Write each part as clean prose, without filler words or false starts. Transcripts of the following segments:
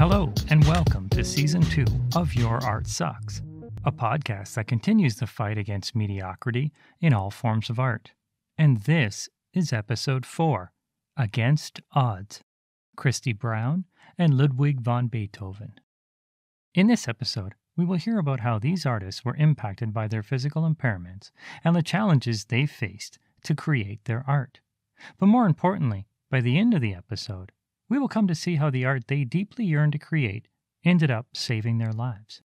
Hello, and welcome to Season 2 of Your Art Sucks, a podcast that continues the fight against mediocrity in all forms of art. And this is Episode 4, Against Odds, Christy Brown and Ludwig van Beethoven. In this episode, we will hear about how these artists were impacted by their physical impairments and the challenges they faced to create their art. But more importantly, by the end of the episode, we will come to see how the art they deeply yearned to create ended up saving their lives.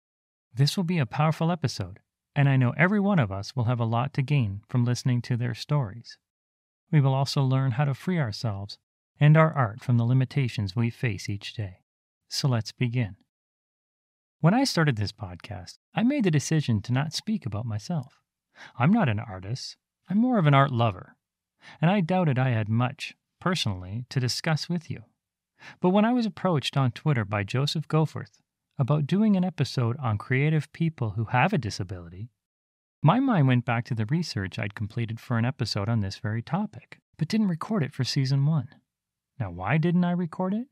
This will be a powerful episode, and I know every one of us will have a lot to gain from listening to their stories. We will also learn how to free ourselves and our art from the limitations we face each day. So let's begin. When I started this podcast, I made the decision to not speak about myself. I'm not an artist, I'm more of an art lover, and I doubted I had much, personally, to discuss with you. But when I was approached on Twitter by Joseph Goforth about doing an episode on creative people who have a disability, my mind went back to the research I'd completed for an episode on this very topic, but didn't record it for Season 1. Now, why didn't I record it?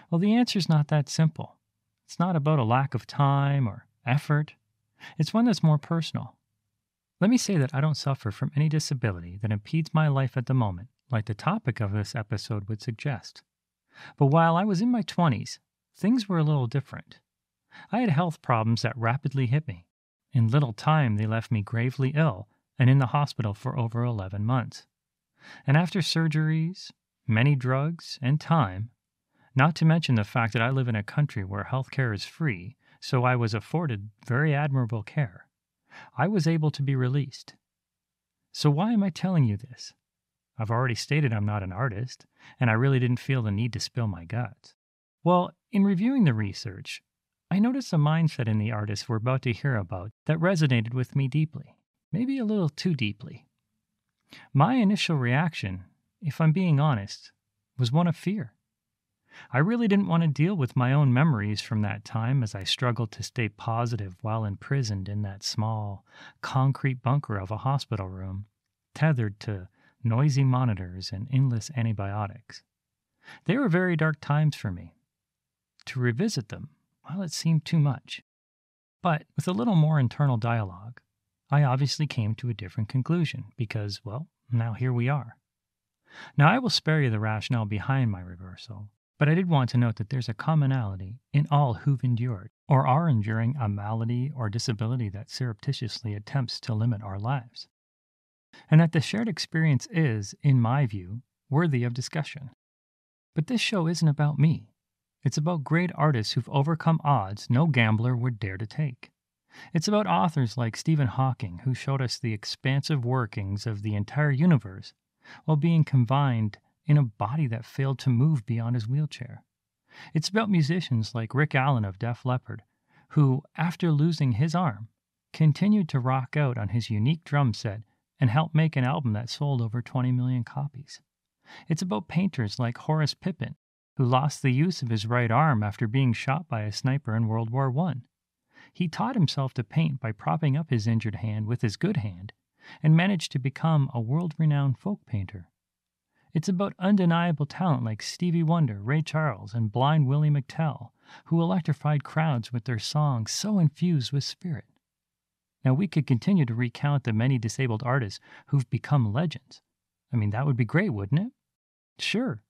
Well, the answer's not that simple. It's not about a lack of time or effort. It's one that's more personal. Let me say that I don't suffer from any disability that impedes my life at the moment, like the topic of this episode would suggest. But while I was in my 20s, things were a little different. I had health problems that rapidly hit me. In little time, they left me gravely ill and in the hospital for over 11 months. And after surgeries, many drugs, and time, not to mention the fact that I live in a country where healthcare is free, so I was afforded very admirable care, I was able to be released. So why am I telling you this? I've already stated I'm not an artist, and I really didn't feel the need to spill my guts. Well, in reviewing the research, I noticed a mindset in the artists we're about to hear about that resonated with me deeply, maybe a little too deeply. My initial reaction, if I'm being honest, was one of fear. I really didn't want to deal with my own memories from that time as I struggled to stay positive while imprisoned in that small, concrete bunker of a hospital room, tethered to noisy monitors and endless antibiotics. They were very dark times for me. To revisit them, well, it seemed too much. But with a little more internal dialogue, I obviously came to a different conclusion because, well, now here we are. Now, I will spare you the rationale behind my reversal, but I did want to note that there's a commonality in all who've endured or are enduring a malady or disability that surreptitiously attempts to limit our lives, and that the shared experience is, in my view, worthy of discussion. But this show isn't about me. It's about great artists who've overcome odds no gambler would dare to take. It's about authors like Stephen Hawking, who showed us the expansive workings of the entire universe while being confined in a body that failed to move beyond his wheelchair. It's about musicians like Rick Allen of Def Leppard, who, after losing his arm, continued to rock out on his unique drum set and helped make an album that sold over 20 million copies. It's about painters like Horace Pippin, who lost the use of his right arm after being shot by a sniper in World War I. He taught himself to paint by propping up his injured hand with his good hand and managed to become a world-renowned folk painter. It's about undeniable talent like Stevie Wonder, Ray Charles, and Blind Willie McTell, who electrified crowds with their songs so infused with spirit. Now, we could continue to recount the many disabled artists who've become legends. I mean, that would be great, wouldn't it? Sure.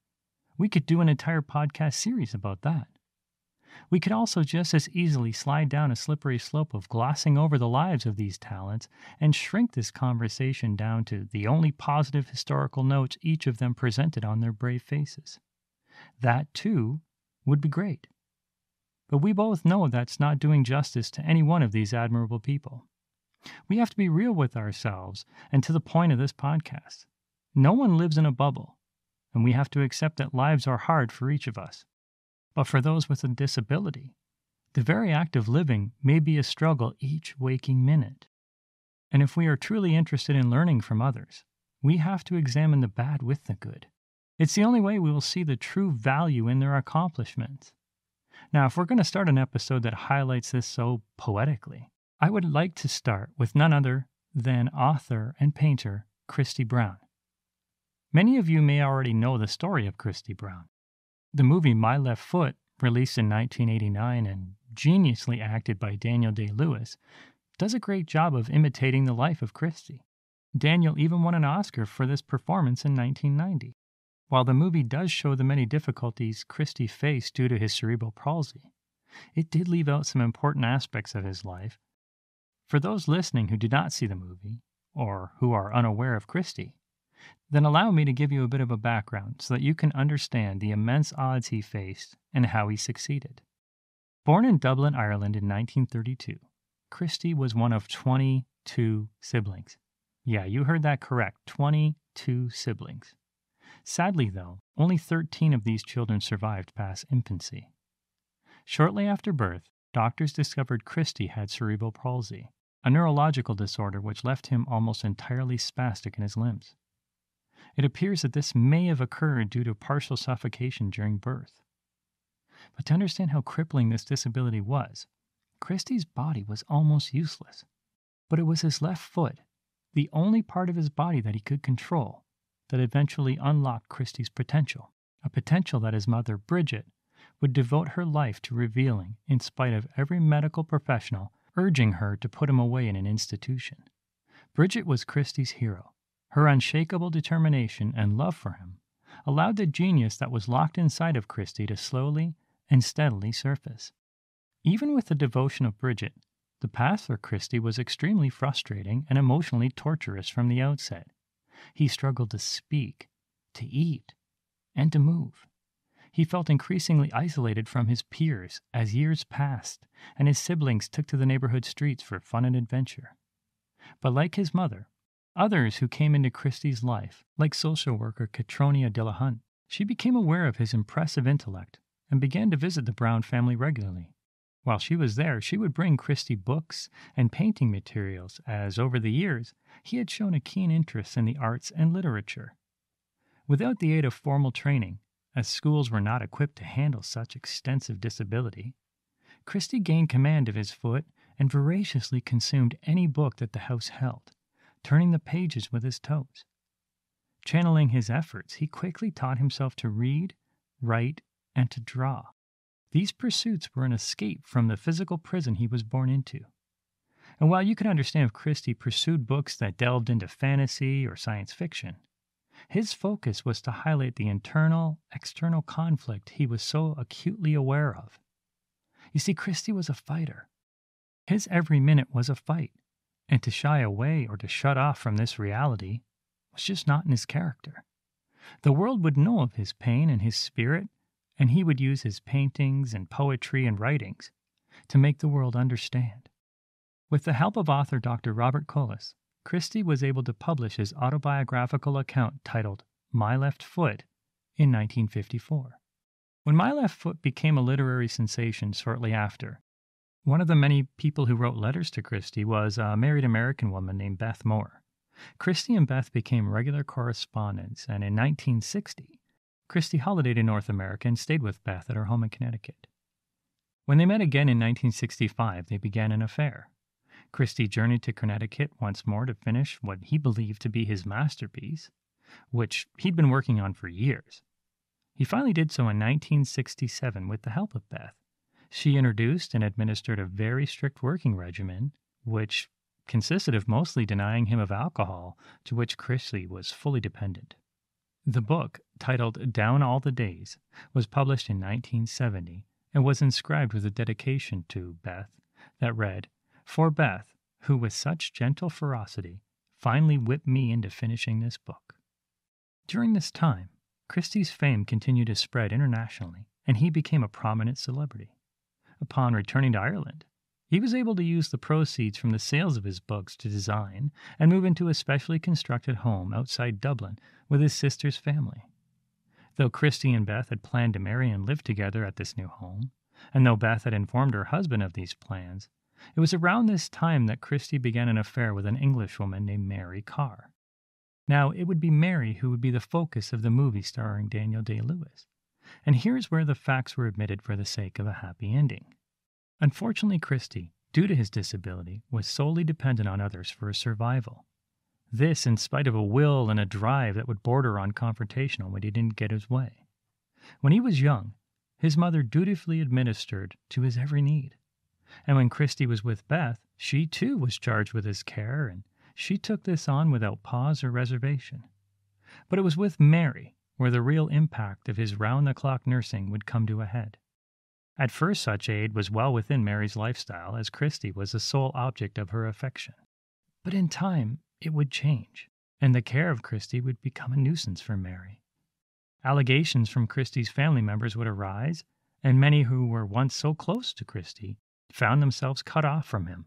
We could do an entire podcast series about that. We could also just as easily slide down a slippery slope of glossing over the lives of these talents and shrink this conversation down to the only positive historical notes each of them presented on their brave faces. That, too, would be great. But we both know that's not doing justice to any one of these admirable people. We have to be real with ourselves and to the point of this podcast. No one lives in a bubble, and we have to accept that lives are hard for each of us. But for those with a disability, the very act of living may be a struggle each waking minute. And if we are truly interested in learning from others, we have to examine the bad with the good. It's the only way we will see the true value in their accomplishments. Now, if we're going to start an episode that highlights this so poetically, I would like to start with none other than author and painter Christy Brown. Many of you may already know the story of Christy Brown. The movie My Left Foot released in 1989 and geniusly acted by Daniel Day-Lewis, does a great job of imitating the life of Christy. Daniel even won an Oscar for this performance in 1990. While the movie does show the many difficulties Christy faced due to his cerebral palsy, it did leave out some important aspects of his life. For those listening who did not see the movie, or who are unaware of Christy, then allow me to give you a bit of a background so that you can understand the immense odds he faced and how he succeeded. Born in Dublin, Ireland in 1932, Christy was one of 22 siblings. Yeah, you heard that correct, 22 siblings. Sadly, though, only 13 of these children survived past infancy. Shortly after birth, doctors discovered Christy had cerebral palsy, a neurological disorder which left him almost entirely spastic in his limbs. It appears that this may have occurred due to partial suffocation during birth. But to understand how crippling this disability was, Christy's body was almost useless. But it was his left foot, the only part of his body that he could control, that eventually unlocked Christy's potential, a potential that his mother, Bridget, would devote her life to revealing in spite of every medical professional urging her to put him away in an institution. Bridget was Christy's hero. Her unshakable determination and love for him allowed the genius that was locked inside of Christy to slowly and steadily surface. Even with the devotion of Bridget, the path for Christy was extremely frustrating and emotionally torturous from the outset. He struggled to speak, to eat, and to move. He felt increasingly isolated from his peers as years passed and his siblings took to the neighborhood streets for fun and adventure. But like his mother, others who came into Christy's life, like social worker Catronia Dillahunt, she became aware of his impressive intellect and began to visit the Brown family regularly. While she was there, she would bring Christy books and painting materials, as over the years, he had shown a keen interest in the arts and literature. Without the aid of formal training, as schools were not equipped to handle such extensive disability, Christy gained command of his foot and voraciously consumed any book that the house held, turning the pages with his toes. Channeling his efforts, he quickly taught himself to read, write, and to draw. These pursuits were an escape from the physical prison he was born into. And while you can understand if Christy pursued books that delved into fantasy or science fiction, his focus was to highlight the internal-external conflict he was so acutely aware of. You see, Christy was a fighter. His every minute was a fight, and to shy away or to shut off from this reality was just not in his character. The world would know of his pain and his spirit, and he would use his paintings and poetry and writings to make the world understand. With the help of author Dr. Robert Collis, Christy was able to publish his autobiographical account titled My Left Foot in 1954. When My Left Foot became a literary sensation shortly after, one of the many people who wrote letters to Christy was a married American woman named Beth Moore. Christy and Beth became regular correspondents, and in 1960, Christy holidayed in North America and stayed with Beth at her home in Connecticut. When they met again in 1965, they began an affair. Christy journeyed to Connecticut once more to finish what he believed to be his masterpiece, which he'd been working on for years. He finally did so in 1967 with the help of Beth. She introduced and administered a very strict working regimen, which consisted of mostly denying him of alcohol, to which Christy was fully dependent. The book, titled Down All the Days, was published in 1970 and was inscribed with a dedication to Beth that read, "For Beth, who with such gentle ferocity finally whipped me into finishing this book." During this time, Christy's fame continued to spread internationally, and he became a prominent celebrity. Upon returning to Ireland, he was able to use the proceeds from the sales of his books to design and move into a specially constructed home outside Dublin with his sister's family. Though Christy and Beth had planned to marry and live together at this new home, and though Beth had informed her husband of these plans, it was around this time that Christy began an affair with an Englishwoman named Mary Carr. Now, it would be Mary who would be the focus of the movie starring Daniel Day-Lewis, and here's where the facts were admitted for the sake of a happy ending. Unfortunately, Christy, due to his disability, was solely dependent on others for his survival. This in spite of a will and a drive that would border on confrontational when he didn't get his way. When he was young, his mother dutifully administered to his every need. And when Christy was with Beth, she too was charged with his care, and she took this on without pause or reservation. But it was with Mary where the real impact of his round-the-clock nursing would come to a head. At first, such aid was well within Mary's lifestyle, as Christy was the sole object of her affection. But in time, it would change, and the care of Christy would become a nuisance for Mary. Allegations from Christy's family members would arise, and many who were once so close to Christy found themselves cut off from him.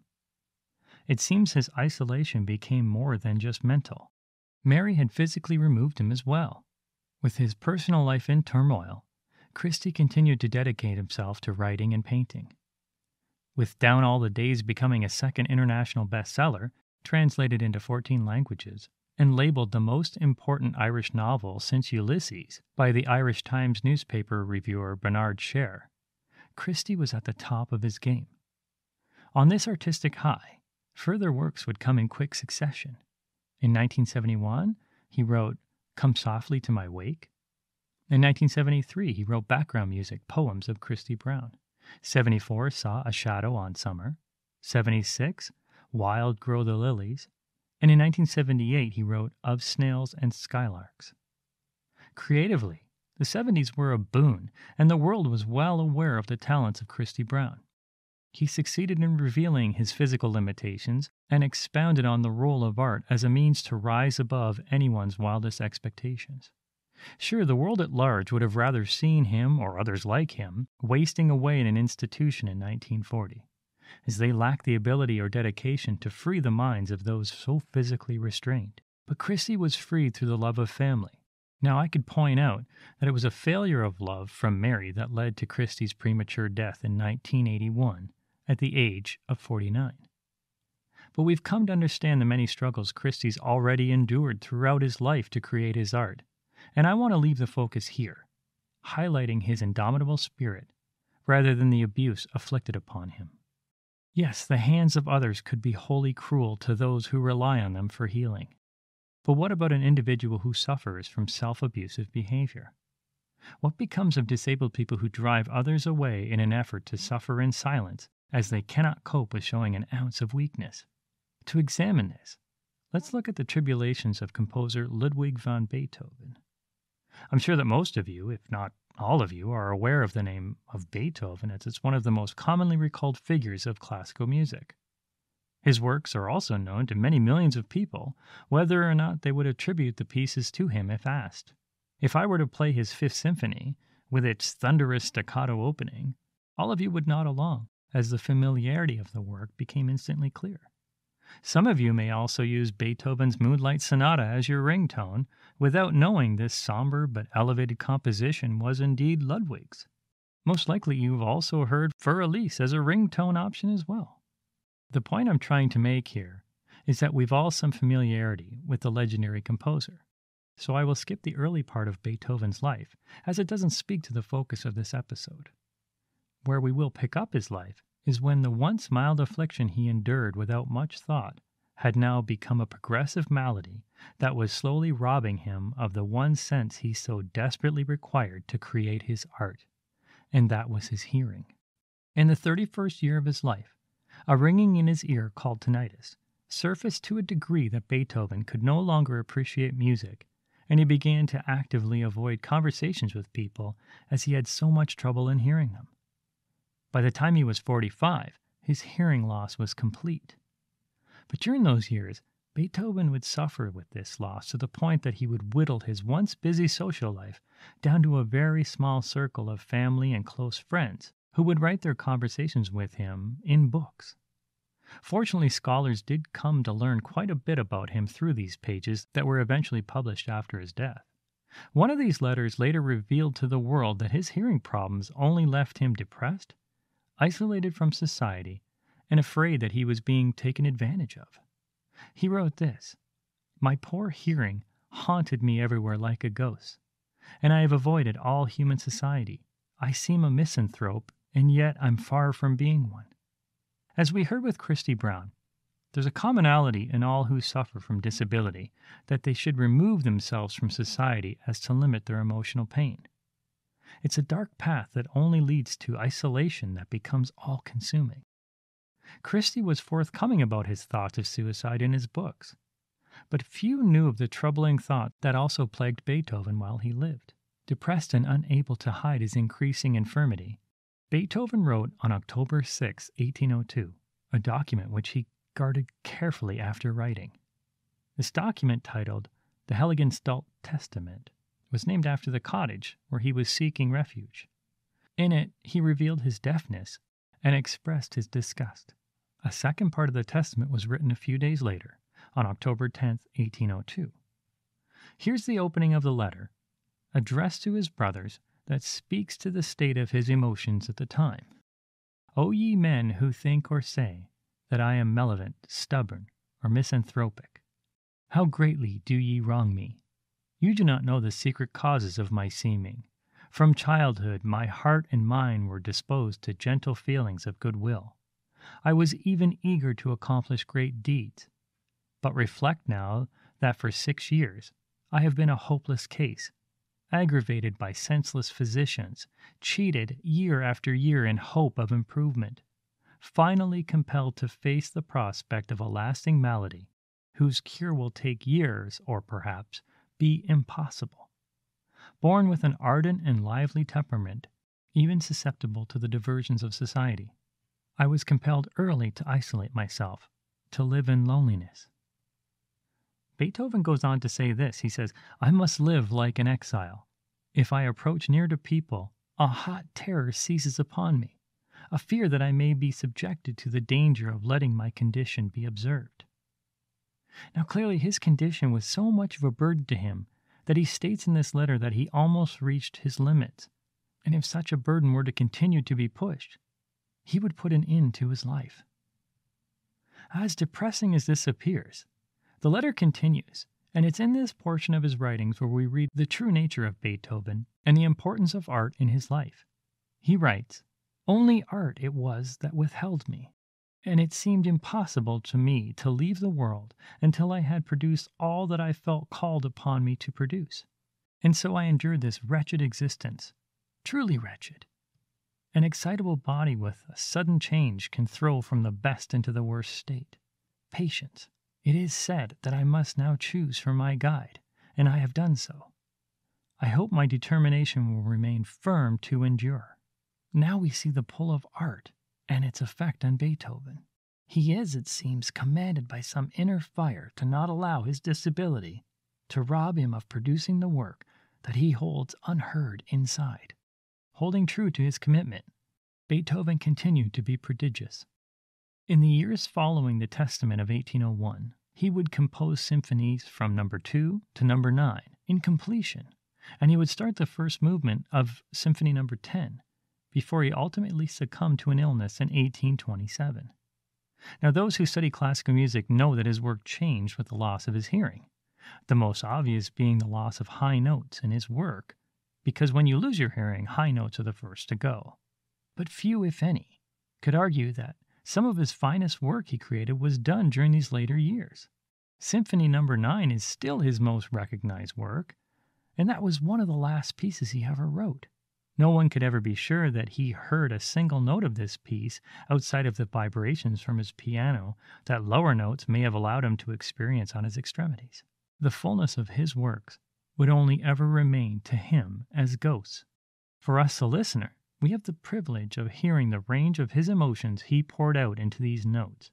It seems his isolation became more than just mental. Mary had physically removed him as well. With his personal life in turmoil, Christy continued to dedicate himself to writing and painting. With Down All the Days becoming a second international bestseller, translated into 14 languages, and labeled the most important Irish novel since Ulysses by the Irish Times newspaper reviewer Bernard Sher, Christy was at the top of his game. On this artistic high, further works would come in quick succession. In 1971, he wrote Come Softly to My Wake. In 1973, he wrote background music poems of Christy Brown. 74 saw A Shadow on Summer. 76, Wild Grow the Lilies. And in 1978, he wrote Of Snails and Skylarks. Creatively, the 70s were a boon, and the world was well aware of the talents of Christy Brown. He succeeded in revealing his physical limitations and expounded on the role of art as a means to rise above anyone's wildest expectations. Sure, the world at large would have rather seen him, or others like him, wasting away in an institution in 1940, as they lacked the ability or dedication to free the minds of those so physically restrained. But Christy was freed through the love of family. Now, I could point out that it was a failure of love from Mary that led to Christy's premature death in 1981 at the age of 49. But we've come to understand the many struggles Christy's already endured throughout his life to create his art, and I want to leave the focus here, highlighting his indomitable spirit rather than the abuse afflicted upon him. Yes, the hands of others could be wholly cruel to those who rely on them for healing. But what about an individual who suffers from self-abusive behavior? What becomes of disabled people who drive others away in an effort to suffer in silence as they cannot cope with showing an ounce of weakness? To examine this, let's look at the tribulations of composer Ludwig van Beethoven. I'm sure that most of you, if not all of you, are aware of the name of Beethoven, as it's one of the most commonly recalled figures of classical music. His works are also known to many millions of people, whether or not they would attribute the pieces to him if asked. If I were to play his Fifth Symphony, with its thunderous staccato opening, all of you would nod along, as the familiarity of the work became instantly clear. Some of you may also use Beethoven's Moonlight Sonata as your ringtone, without knowing this somber but elevated composition was indeed Ludwig's. Most likely you've also heard Für Elise as a ringtone option as well. The point I'm trying to make here is that we've all some familiarity with the legendary composer, so I will skip the early part of Beethoven's life, as it doesn't speak to the focus of this episode. Where we will pick up his life is when the once mild affliction he endured without much thought had now become a progressive malady that was slowly robbing him of the one sense he so desperately required to create his art, and that was his hearing. In the 31st year of his life, a ringing in his ear called tinnitus surfaced to a degree that Beethoven could no longer appreciate music, and he began to actively avoid conversations with people as he had so much trouble in hearing them. By the time he was 45, his hearing loss was complete. But during those years, Beethoven would suffer with this loss to the point that he would whittle his once busy social life down to a very small circle of family and close friends who would write their conversations with him in books. Fortunately, scholars did come to learn quite a bit about him through these pages that were eventually published after his death. One of these letters later revealed to the world that his hearing problems only left him depressed, isolated from society, and afraid that he was being taken advantage of. He wrote this: "My poor hearing haunted me everywhere like a ghost, and I have avoided all human society. I seem a misanthrope, and yet I'm far from being one." As we heard with Christy Brown, there's a commonality in all who suffer from disability that they should remove themselves from society as to limit their emotional pain. It's a dark path that only leads to isolation that becomes all-consuming. Christy was forthcoming about his thoughts of suicide in his books, but few knew of the troubling thought that also plagued Beethoven while he lived. Depressed and unable to hide his increasing infirmity, Beethoven wrote on October 6, 1802, a document which he guarded carefully after writing. This document, titled the Heiligenstadt Testament, was named after the cottage where he was seeking refuge. In it, he revealed his deafness and expressed his disgust. A second part of the testament was written a few days later, on October 10, 1802. Here's the opening of the letter, addressed to his brothers, that speaks to the state of his emotions at the time. O ye men who think or say that I am malevolent, stubborn, or misanthropic, how greatly do ye wrong me! You do not know the secret causes of my seeming. From childhood my heart and mind were disposed to gentle feelings of goodwill. I was even eager to accomplish great deeds. But reflect now that for 6 years I have been a hopeless case, aggravated by senseless physicians, cheated year after year in hope of improvement, finally compelled to face the prospect of a lasting malady, whose cure will take years or perhaps be impossible. Born with an ardent and lively temperament, even susceptible to the diversions of society, I was compelled early to isolate myself, to live in loneliness. Beethoven goes on to say this. He says, I must live like an exile. If I approach near to people, a hot terror seizes upon me, a fear that I may be subjected to the danger of letting my condition be observed. Now clearly his condition was so much of a burden to him that he states in this letter that he almost reached his limits, and if such a burden were to continue to be pushed, he would put an end to his life. As depressing as this appears, the letter continues, and it's in this portion of his writings where we read the true nature of Beethoven and the importance of art in his life. He writes, Only art it was that withheld me, and it seemed impossible to me to leave the world until I had produced all that I felt called upon me to produce. And so I endured this wretched existence, truly wretched. An excitable body with a sudden change can throw from the best into the worst state. Patience. It is said that I must now choose for my guide, and I have done so. I hope my determination will remain firm to endure. Now we see the pull of art and its effect on Beethoven. He is, it seems, commanded by some inner fire to not allow his disability to rob him of producing the work that he holds unheard inside. Holding true to his commitment, Beethoven continued to be prodigious. In the years following the Testament of 1801, he would compose symphonies from number 2 to number 9 in completion, and he would start the first movement of Symphony number 10 before he ultimately succumbed to an illness in 1827. Now, those who study classical music know that his work changed with the loss of his hearing, the most obvious being the loss of high notes in his work, because when you lose your hearing, high notes are the first to go. But few, if any, could argue that some of his finest work he created was done during these later years. Symphony number 9 is still his most recognized work, and that was one of the last pieces he ever wrote. No one could ever be sure that he heard a single note of this piece outside of the vibrations from his piano that lower notes may have allowed him to experience on his extremities. The fullness of his works would only ever remain to him as ghosts. For us, the listener, we have the privilege of hearing the range of his emotions he poured out into these notes.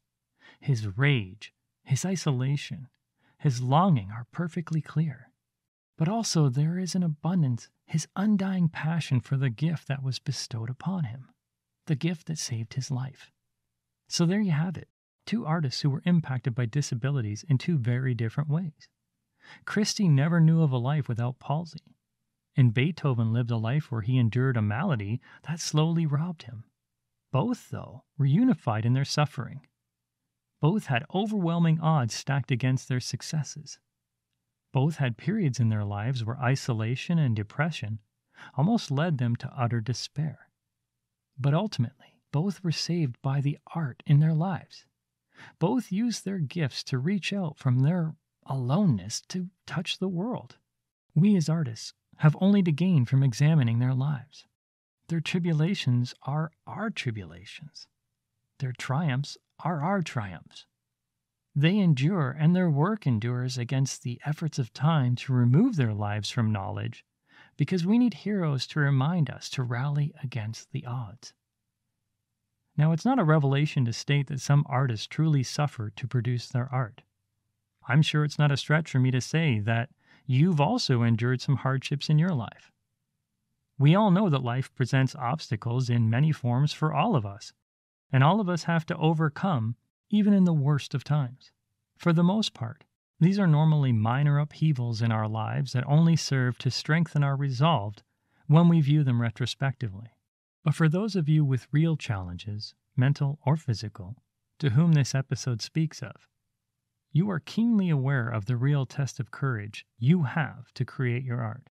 His rage, his isolation, his longing are perfectly clear. But also there is in abundance his undying passion for the gift that was bestowed upon him, the gift that saved his life. So there you have it, two artists who were impacted by disabilities in two very different ways. Christy never knew of a life without palsy, and Beethoven lived a life where he endured a malady that slowly robbed him. Both, though, were unified in their suffering. Both had overwhelming odds stacked against their successes. Both had periods in their lives where isolation and depression almost led them to utter despair. But ultimately, both were saved by the art in their lives. Both used their gifts to reach out from their aloneness to touch the world. We as artists, have only to gain from examining their lives. Their tribulations are our tribulations. Their triumphs are our triumphs. They endure, and their work endures against the efforts of time to remove their lives from knowledge, because we need heroes to remind us to rally against the odds. Now, it's not a revelation to state that some artists truly suffer to produce their art. I'm sure it's not a stretch for me to say that you've also endured some hardships in your life. We all know that life presents obstacles in many forms for all of us, and all of us have to overcome even in the worst of times. For the most part, these are normally minor upheavals in our lives that only serve to strengthen our resolve when we view them retrospectively. But for those of you with real challenges, mental or physical, to whom this episode speaks of, you are keenly aware of the real test of courage you have to create your art.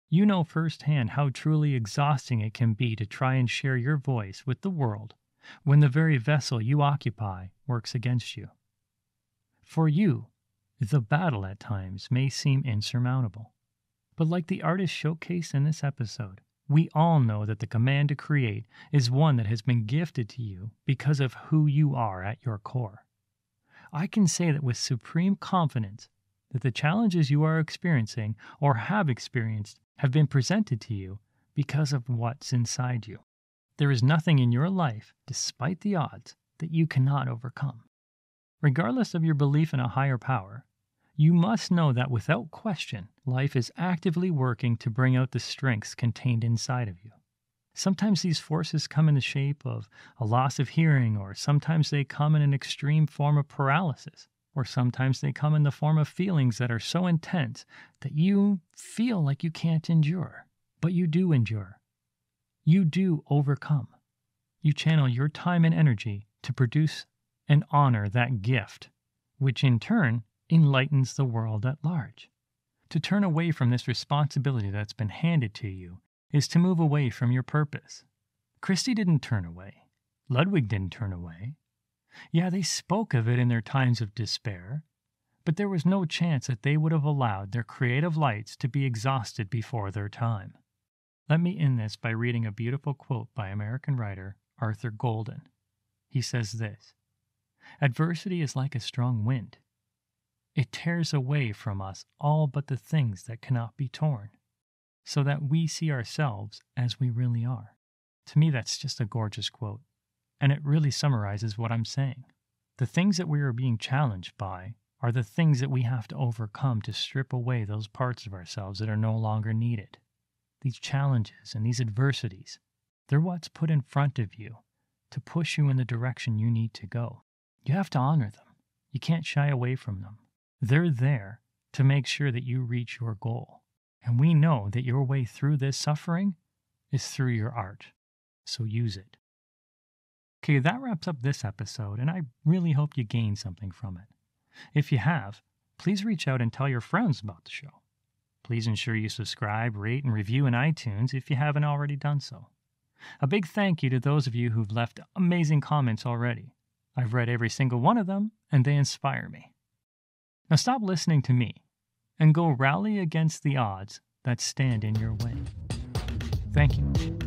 You know firsthand how truly exhausting it can be to try and share your voice with the world when the very vessel you occupy works against you. For you, the battle at times may seem insurmountable. But like the artist showcased in this episode, we all know that the command to create is one that has been gifted to you because of who you are at your core. I can say that with supreme confidence that the challenges you are experiencing or have experienced have been presented to you because of what's inside you. There is nothing in your life, despite the odds, that you cannot overcome. Regardless of your belief in a higher power, you must know that without question, life is actively working to bring out the strengths contained inside of you. Sometimes these forces come in the shape of a loss of hearing, or sometimes they come in an extreme form of paralysis, or sometimes they come in the form of feelings that are so intense that you feel like you can't endure. But you do endure. You do overcome. You channel your time and energy to produce and honor that gift, which in turn enlightens the world at large. To turn away from this responsibility that's been handed to you is to move away from your purpose. Christy didn't turn away. Ludwig didn't turn away. Yeah, they spoke of it in their times of despair, but there was no chance that they would have allowed their creative lights to be exhausted before their time. Let me end this by reading a beautiful quote by American writer Arthur Golden. He says this: "Adversity is like a strong wind. It tears away from us all but the things that cannot be torn, so that we see ourselves as we really are." To me, that's just a gorgeous quote, and it really summarizes what I'm saying. The things that we are being challenged by are the things that we have to overcome to strip away those parts of ourselves that are no longer needed. These challenges and these adversities, they're what's put in front of you to push you in the direction you need to go. You have to honor them. You can't shy away from them. They're there to make sure that you reach your goal. And we know that your way through this suffering is through your art. So use it. Okay, that wraps up this episode, and I really hope you gained something from it. If you have, please reach out and tell your friends about the show. Please ensure you subscribe, rate, and review in iTunes if you haven't already done so. A big thank you to those of you who've left amazing comments already. I've read every single one of them, and they inspire me. Now stop listening to me and go rally against the odds that stand in your way. Thank you.